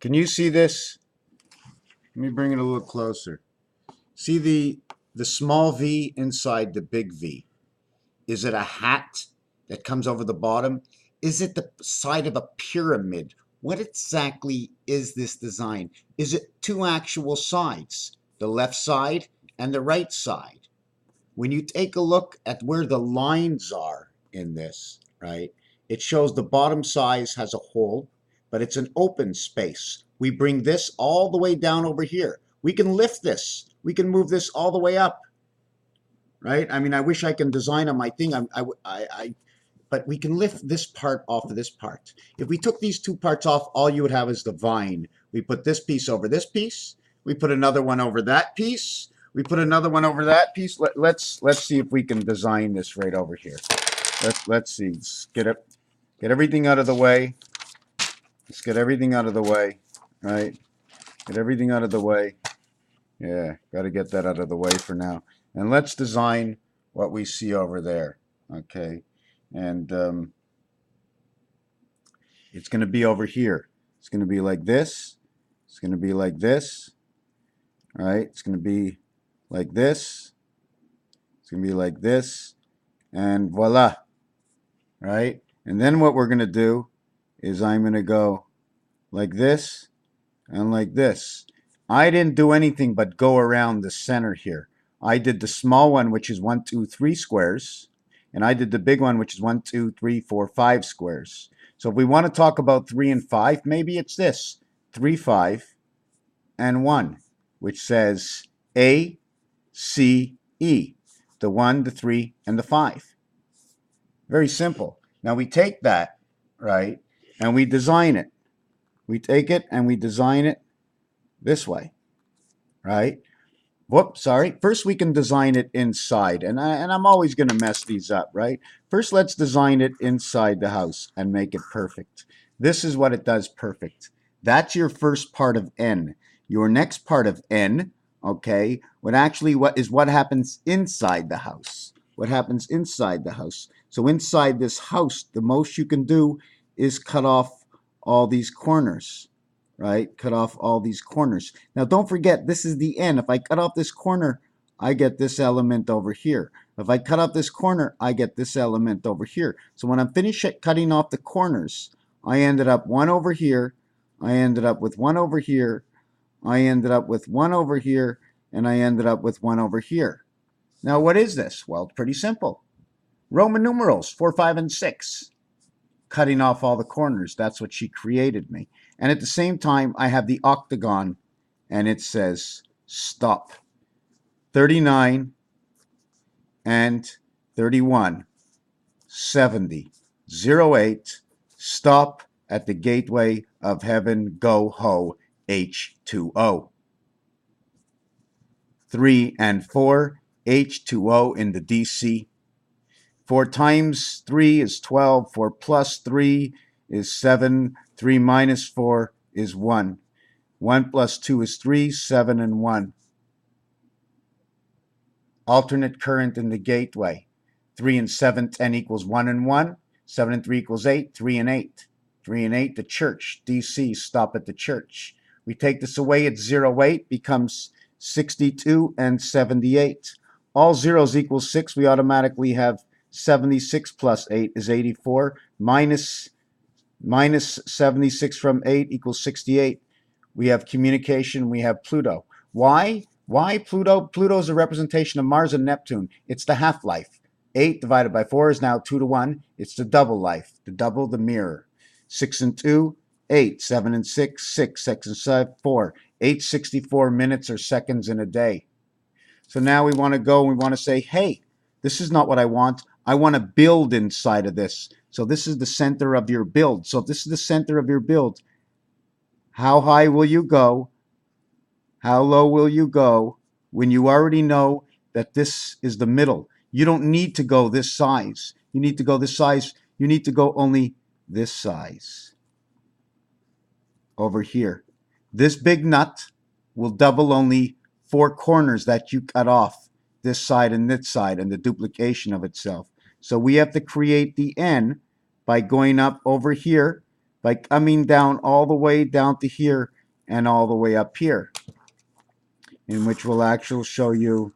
Can you see this? Let me bring it a little closer. See the small V inside the big V. Is it a hat that comes over the bottom? Is it the side of a pyramid? What exactly is this design? Is it two actual sides, the left side and the right side? When you take a look at where the lines are in this, right, it shows the bottom side has a hole, but it's an open space. We bring this all the way down over here. We can lift this. We can move this all the way up, right? I mean, I wish I can design on my thing. But we can lift this part off of this part. If we took these two parts off, all you would have is the vine. We put this piece over this piece. We put another one over that piece. We put another one over that piece. Let's see if we can design this right over here. Let's see. Let's get everything out of the way. Let's get everything out of the way, right? Get everything out of the way. Yeah, got to get that out of the way for now. And let's design what we see over there. Okay. And it's going to be over here. It's going to be like this. It's going to be like this. All right. It's going to be like this. It's going to be like this. And voila. Right. And then what we're going to do is I'm going to go like this and like this. I didn't do anything but go around the center here. I did the small one, which is 1, 2, 3 squares. And I did the big one, which is 1, 2, 3, 4, 5 squares. So if we want to talk about 3 and 5, maybe it's this: 3, 5, and 1, which says A, C, E. The 1, the 3, and the 5. Very simple. Now we take that, right, and we design it. We take it and we design it this way, right? Whoops, sorry. First, we can design it inside, and I'm always going to mess these up, right? First, let's design it inside the house and make it perfect. This is what it does perfect. That's your first part of N. Your next part of N, okay, what happens inside the house. What happens inside the house. So inside this house, the most you can do is cut off all these corners. Right? Cut off all these corners. Now, don't forget, this is the N. If I cut off this corner, I get this element over here. If I cut off this corner, I get this element over here. So when I'm finished cutting off the corners, I ended up 1 over here. I ended up with 1 over here. I ended up with 1 over here. And I ended up with 1 over here. Now, what is this? Well, it's pretty simple. Roman numerals, 4, 5, and 6. Cutting off all the corners. That's what she created me. And at the same time, I have the octagon, and it says stop. 39 and 31, 70, 08, stop at the gateway of heaven, go ho, H2O. 3 and 4, H2O in the DC. 4 times 3 is 12. 4 plus 3 is 7. 3 minus 4 is 1. 1 plus 2 is 3. 7 and 1. Alternate current in the gateway. 3 and 7, 10 equals 1 and 1. 7 and 3 equals 8. 3 and 8. 3 and 8, the church. DC, stop at the church. We take this away, it's 08, becomes 62 and 78. All zeros equals 6. We automatically have 76 plus 8 is 84. Minus 76 from 8 equals 68. We have communication. We have Pluto. Why? Why Pluto? Pluto is a representation of Mars and Neptune. It's the half-life. 8 divided by 4 is now 2 to 1. It's the double life, the double, the mirror. 6 and 2, 8. 7 and 6, 6. 6 and 7, 4. 864 minutes or seconds in a day. So now we want to go and we want to say, hey, this is not what I want. I want to build inside of this. So this is the center of your build. So if this is the center of your build, how high will you go? How low will you go when you already know that this is the middle? You don't need to go this size. You need to go this size. You need to go only this size. Over here. This big nut will double only 4 corners that you cut off. This side and this side, and the duplication of itself. So we have to create the N by going up over here by coming down all the way down to here and all the way up here, in which will actually show you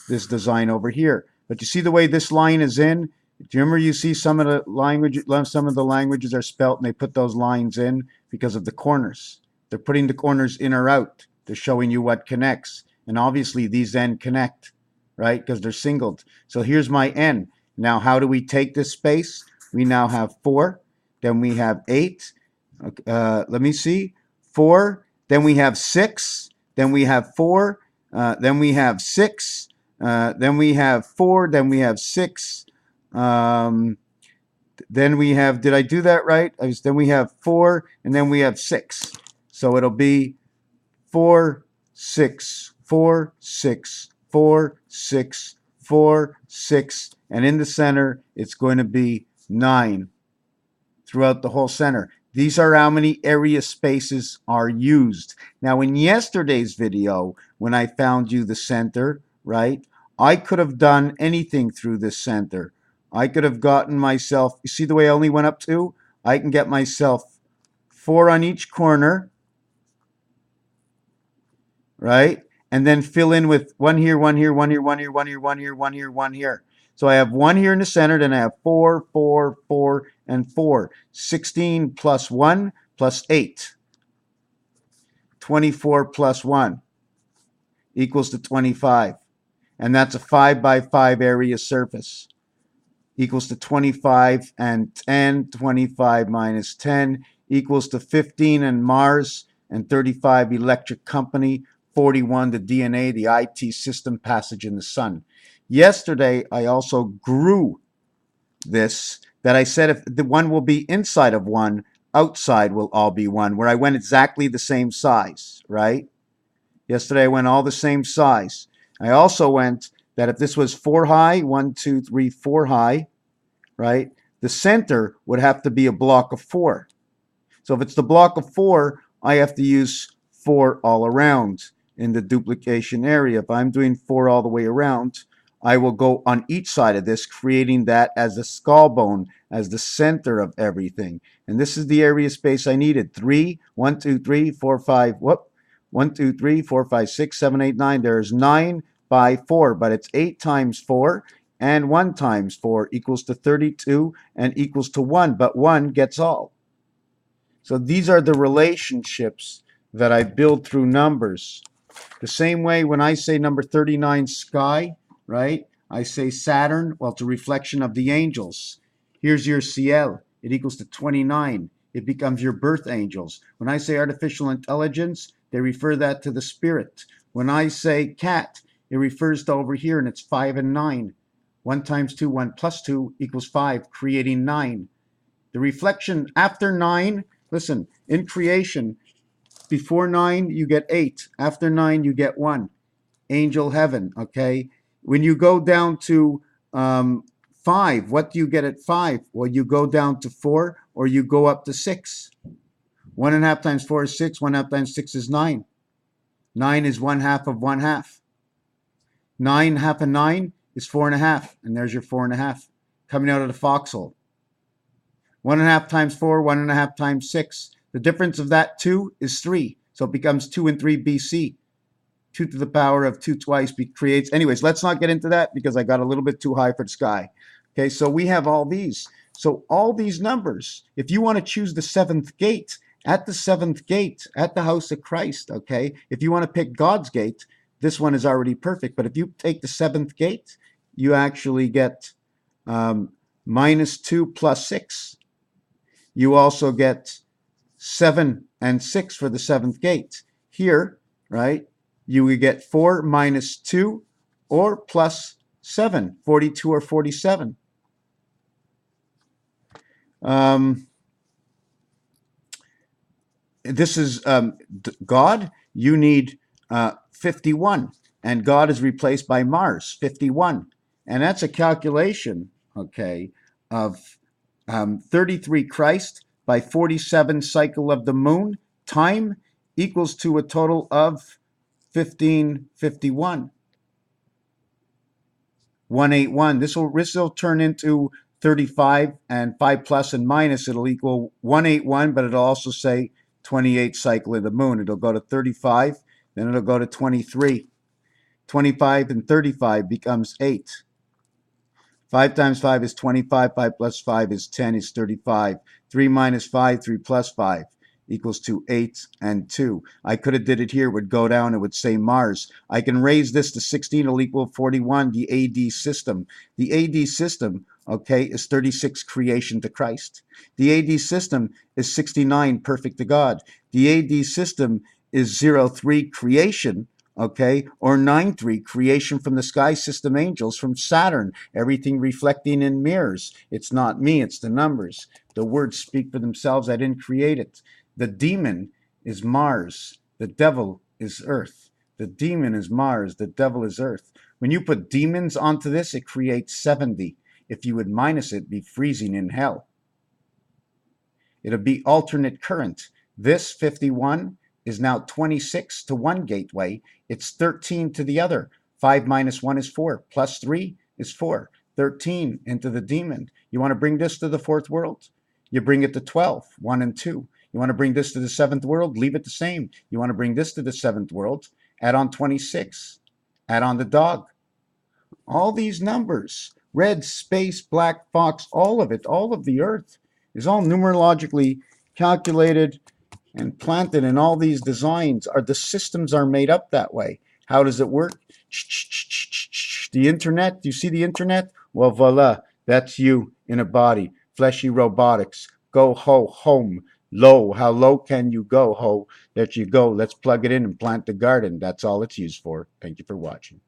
this design over here. But you see the way this line is in? Do you remember you see some of the languages are spelt and they put those lines in because of the corners. They're putting the corners in or out. They're showing you what connects. And obviously these N connect, right? Because they're singled. So here's my N. Now how do we take this space? We now have 4. Then we have 8. Let me see. 4. Then we have 6. Then we have 4. Then we have 6. Then we have 4. Then we have 6. Then we have, did I do that right? Then we have 4, and then we have 6. So it'll be 4, 6, 4, 6, 4, 6, 4, 6, and in the center, it's going to be 9 throughout the whole center. These are how many area spaces are used. Now, in yesterday's video, when I found you the center, right, I could have done anything through this center. I could have gotten myself, you see the way I only went up 2? I can get myself 4 on each corner, right? And then fill in with 1 here, 1 here, 1 here, 1 here, 1 here, 1 here, 1 here, 1 here. So I have 1 here in the center, then I have 4, 4, 4, and 4. 16 plus 1 plus 8. 24 plus 1 equals to 25. And that's a 5 by 5 area surface. Equals to 25 and 10. 25 minus 10 equals to 15 in Mars and 35 electric company. 41 the DNA, the IT system passage in the sun. Yesterday, I also grew this, that I said if the 1 will be inside of 1, outside will all be 1, where I went exactly the same size, right? Yesterday, I went all the same size. I also went that if this was 4 high, 1, 2, 3, 4 high, right? The center would have to be a block of 4. So if it's the block of 4, I have to use 4 all around in the duplication area. If I'm doing 4 all the way around, I will go on each side of this, creating that as the skull bone, as the center of everything. And this is the area space I needed. 3, 1, 2, 3, 4, 5, 1, 2, 3, 4, 5, 6, 7, 8, 9. There's 9 by 4, but it's 8 times 4, and 1 times 4 equals to 32 and equals to 1, but 1 gets all. So these are the relationships that I build through numbers. The same way when I say number 39 sky, right? I say Saturn, well, it's a reflection of the angels. Here's your ciel. It equals to 29. It becomes your birth angels. When I say artificial intelligence, they refer that to the spirit. When I say cat, it refers to over here, and it's 5 and 9. 1 times 2, 1 plus 2 equals 5, creating 9. The reflection after 9, listen, in creation, before 9, you get 8. After 9, you get 1. Angel heaven, okay? When you go down to 5, what do you get at 5? Well, you go down to 4 or you go up to 6. 1.5 times 4 is 6. 1.5 times 6 is 9. 9 is 1/2 of 1/2. 9, half of 9 is 4.5. And there's your 4.5 coming out of the foxhole. 1.5 times 4, 1.5 times 6. The difference of that 2 is 3. So it becomes 2 and 3 BC. 2 to the power of 2 twice creates. Anyways, let's not get into that because I got a little bit too high for the sky. Okay, so we have all these. So all these numbers, if you want to choose the 7th gate, at the 7th gate, at the house of Christ, okay, if you want to pick God's gate, this one is already perfect. But if you take the 7th gate, you actually get -2 plus 6. You also get 7 and 6 for the 7th gate. Here, right, you would get 4 minus 2 or plus 7, 42 or 47. This is God. You need 51, and God is replaced by Mars, 51. And that's a calculation, okay, of 33 Christ by 47 cycle of the moon time equals to a total of 1551. 181. This will turn into 35 and 5 plus and minus, it'll equal 181, but it'll also say 28 cycle of the moon. It'll go to 35, then it'll go to 23. 25 and 35 becomes 8. 5 times 5 is 25. 5 plus 5 is 10, is 35. 3 minus 5, 3 plus 5 equals to 8 and 2. I could have did it here. It would go down. It would say Mars. I can raise this to 16. It'll equal 41, the AD system. The AD system, okay, is 36 creation to Christ. The AD system is 69 perfect to God. The AD system is 03 creation, okay, or 9-3 creation from the sky system angels from Saturn, everything reflecting in mirrors. It's not me, it's the numbers. The words speak for themselves. I didn't create it. The demon is Mars, the devil is Earth. The demon is Mars, the devil is Earth. When you put demons onto this, it creates 70. If you would minus it, it'd be freezing in hell. It'll be alternate current. This 51 is now 26 to one gateway. It's 13 to the other. 5 minus 1 is 4. Plus 3 is 4. 13 into the demon. You want to bring this to the fourth world? You bring it to 12, 1 and 2. You want to bring this to the seventh world? Leave it the same. You want to bring this to the seventh world? Add on 26. Add on the dog. All these numbers, red, space, black, fox, all of it, all of the earth is all numerologically calculated and planted in all these designs. The systems are made up that way. How does it work? The internet, do you see the internet? Well, voila, that's you in a body. Fleshy robotics. Go ho home. Low. How low can you go? Ho. There you go. Let's plug it in and plant the garden. That's all it's used for. Thank you for watching.